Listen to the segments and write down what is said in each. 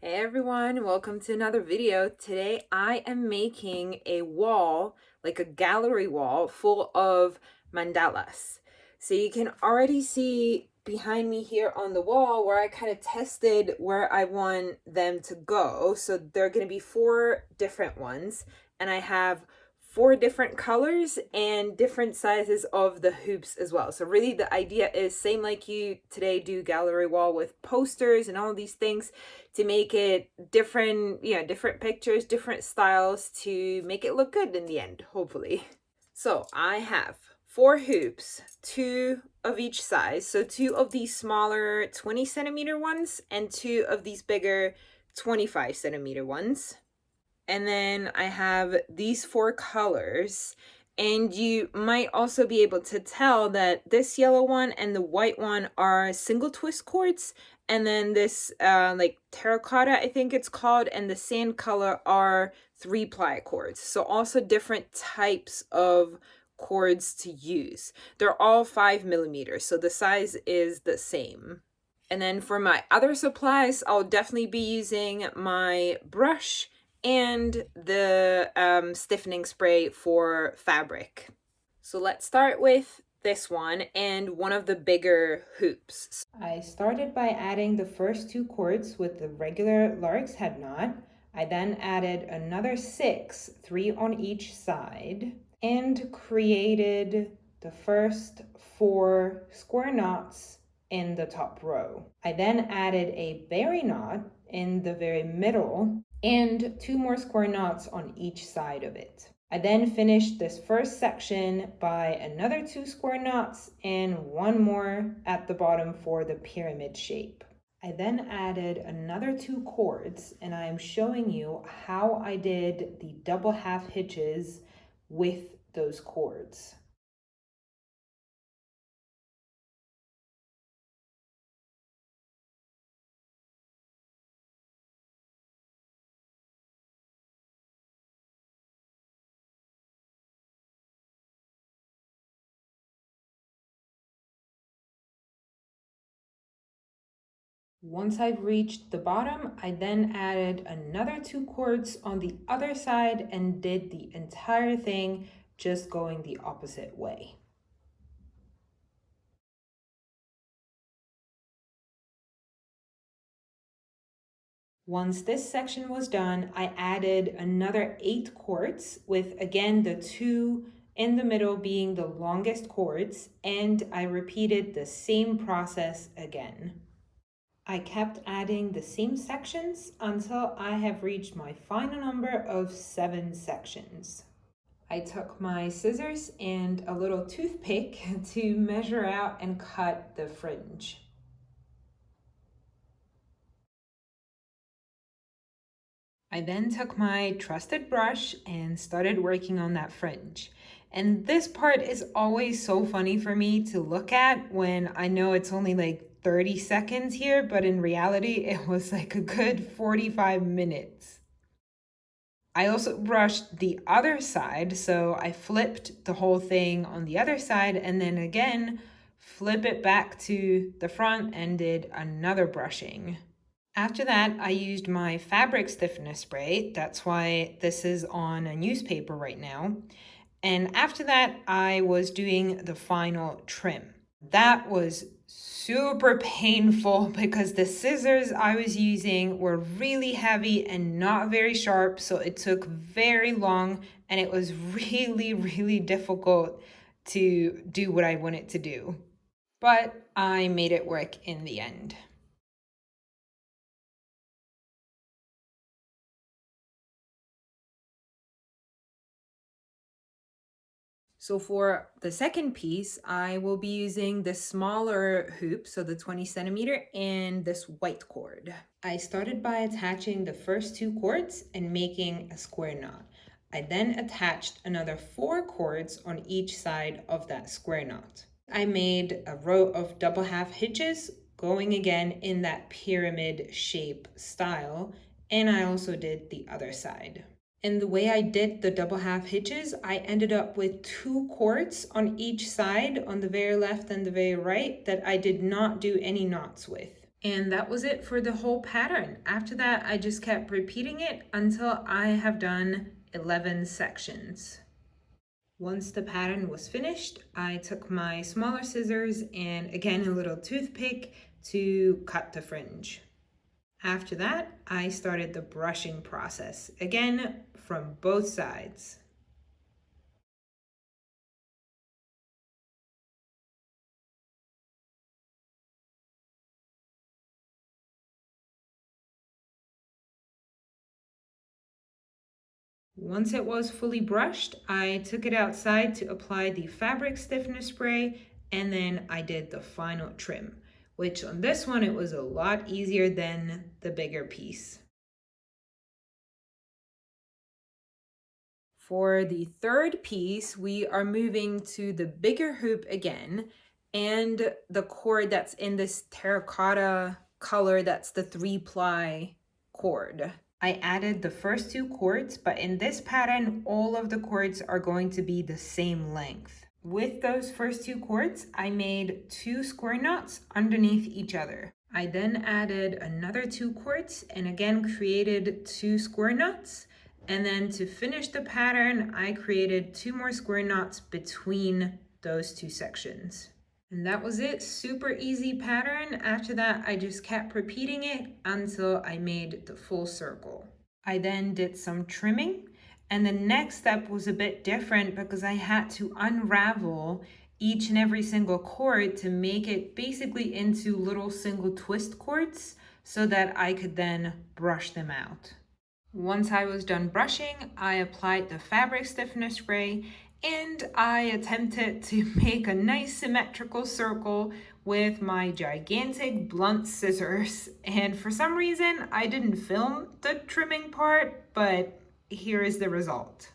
Hey everyone, welcome to another video. Today I am making a wall, like a gallery wall full of mandalas. So you can already see behind me here on the wall where I kind of tested where I want them to go. So there are going to be 4 different ones, and I have 4 different colors and different sizes of the hoops as well. So really the idea is same like you today do gallery wall with posters and all of these things, to make it different, different pictures, different styles, to make it look good in the end, hopefully. So I have 4 hoops, 2 of each size. So 2 of these smaller 20 centimeter ones and 2 of these bigger 25 centimeter ones. And then I have these 4 colors, and you might also be able to tell that this yellow one and the white one are single twist cords, and then this like terracotta, I think it's called, and the sand color are 3-ply cords. So also different types of cords to use. They're all 5 millimeters, so the size is the same. And then for my other supplies, I'll definitely be using my brush and the stiffening spray for fabric. So let's start with this one and one of the bigger hoops. I started by adding the first 2 cords with the regular lark's head knot. I then added another 6, 3 on each side, and created the first 4 square knots in the top row. I then added a berry knot in the very middle and 2 more square knots on each side of it. I then finished this first section by another 2 square knots and 1 more at the bottom for the pyramid shape. I then added another 2 cords, and I am showing you how I did the double half hitches with those cords. Once I've reached the bottom, I then added another 2 cords on the other side and did the entire thing, just going the opposite way. Once this section was done, I added another 8 cords, with again the 2 in the middle being the longest cords, and I repeated the same process again. I kept adding the same sections until I have reached my final number of 7 sections. I took my scissors and a little toothpick to measure out and cut the fringe. I then took my trusted brush and started working on that fringe. And this part is always so funny for me to look at when I know it's only like 30 seconds here, but in reality, it was like a good 45 minutes. I also brushed the other side, so I flipped the whole thing on the other side and then again, flip it back to the front and did another brushing. After that, I used my fabric stiffener spray. That's why this is on a newspaper right now. And after that, I was doing the final trim. That was super painful because the scissors I was using were really heavy and not very sharp, so it took very long and it was really difficult to do what I wanted to do. But I made it work in the end. So for the second piece, I will be using the smaller hoop, so the 20 centimeter, and this white cord. I started by attaching the first 2 cords and making a square knot. I then attached another 4 cords on each side of that square knot. I made a row of double half hitches, going again in that pyramid shape style, and I also did the other side. And the way I did the double half hitches, I ended up with 2 cords on each side, on the very left and the very right, that I did not do any knots with. And that was it for the whole pattern. After that, I just kept repeating it until I have done 11 sections. Once the pattern was finished, I took my smaller scissors and again a little toothpick to cut the fringe. After that, I started the brushing process, again from both sides. Once it was fully brushed, I took it outside to apply the fabric stiffener spray, and then I did the final trim, which on this one it was a lot easier than the bigger piece. For the third piece, we are moving to the bigger hoop again, and the cord that's in this terracotta color, that's the 3-ply cord. I added the first 2 cords, but in this pattern, all of the cords are going to be the same length. With those first 2 cords, I made 2 square knots underneath each other. I then added another 2 cords and again created 2 square knots. And then to finish the pattern, I created 2 more square knots between those 2 sections. And that was it, super easy pattern. After that, I just kept repeating it until I made the full circle. I then did some trimming, and the next step was a bit different because I had to unravel each and every single cord to make it basically into little single twist cords so that I could then brush them out. Once I was done brushing, I applied the fabric stiffener spray and I attempted to make a nice symmetrical circle with my gigantic blunt scissors. And for some reason, I didn't film the trimming part, but here is the result.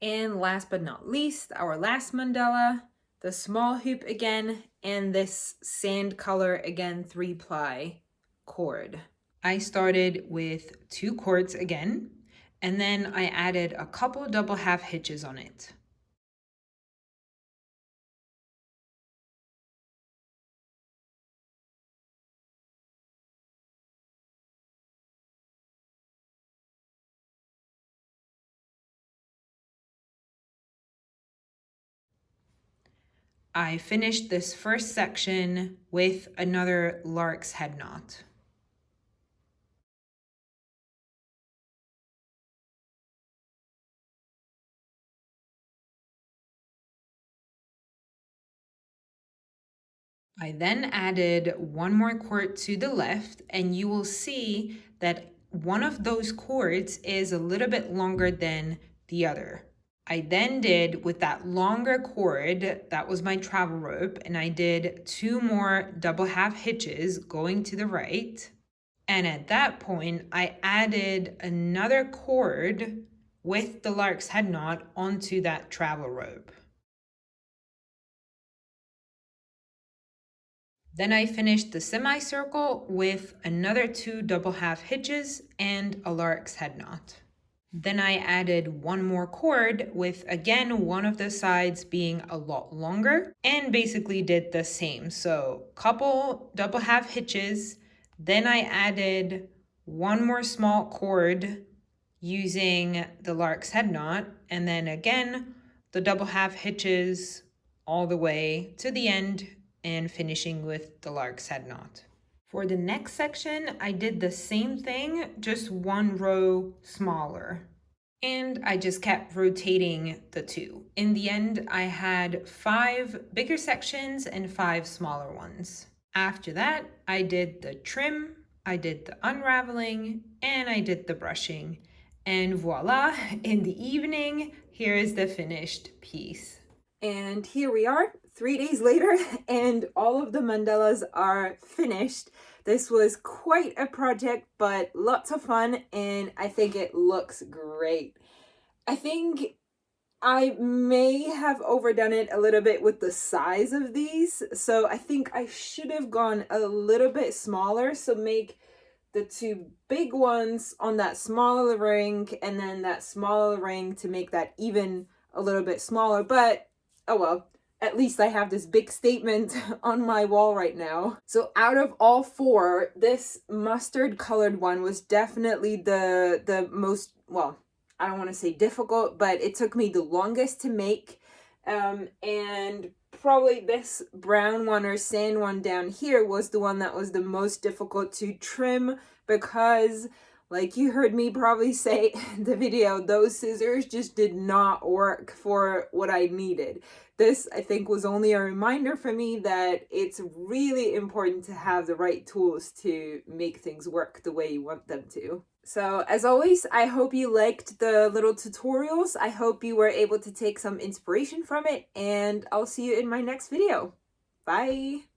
And last but not least, our last mandala, the small hoop again, and this sand color again, 3-ply cord. I started with 2 cords again, and then I added a couple double half hitches on it. I finished this first section with another lark's head knot. I then added 1 more cord to the left, and you will see that one of those cords is a little bit longer than the other. I then did, with that longer cord, that was my travel rope, and I did 2 more double half hitches going to the right. And at that point, I added another cord with the lark's head knot onto that travel rope. Then I finished the semicircle with another 2 double half hitches and a lark's head knot. Then I added 1 more cord with, again, one of the sides being a lot longer, and basically did the same. So couple double half hitches, then I added 1 more small cord using the lark's head knot, and then again, the double half hitches all the way to the end and finishing with the lark's head knot. For the next section, I did the same thing, just 1 row smaller. And I just kept rotating the 2. In the end, I had 5 bigger sections and 5 smaller ones. After that, I did the trim, I did the unraveling, and I did the brushing. And voila, in the evening, here is the finished piece. And here we are 3 days later, and all of the mandalas are finished. This was quite a project, but lots of fun, and I think it looks great. I think I may have overdone it a little bit with the size of these, so I think I should have gone a little bit smaller, so make the 2 big ones on that smaller ring, and then that smaller ring to make that even a little bit smaller, but oh well, at least I have this big statement on my wall right now. So out of all four, this mustard colored one was definitely the most, well, I don't want to say difficult, but it took me the longest to make. And probably this brown one or sand one down here was the one that was the most difficult to trim, because like you heard me probably say in the video, those scissors just did not work for what I needed. This, I think, was only a reminder for me that it's really important to have the right tools to make things work the way you want them to. So as always, I hope you liked the little tutorials. I hope you were able to take some inspiration from it, and I'll see you in my next video. Bye!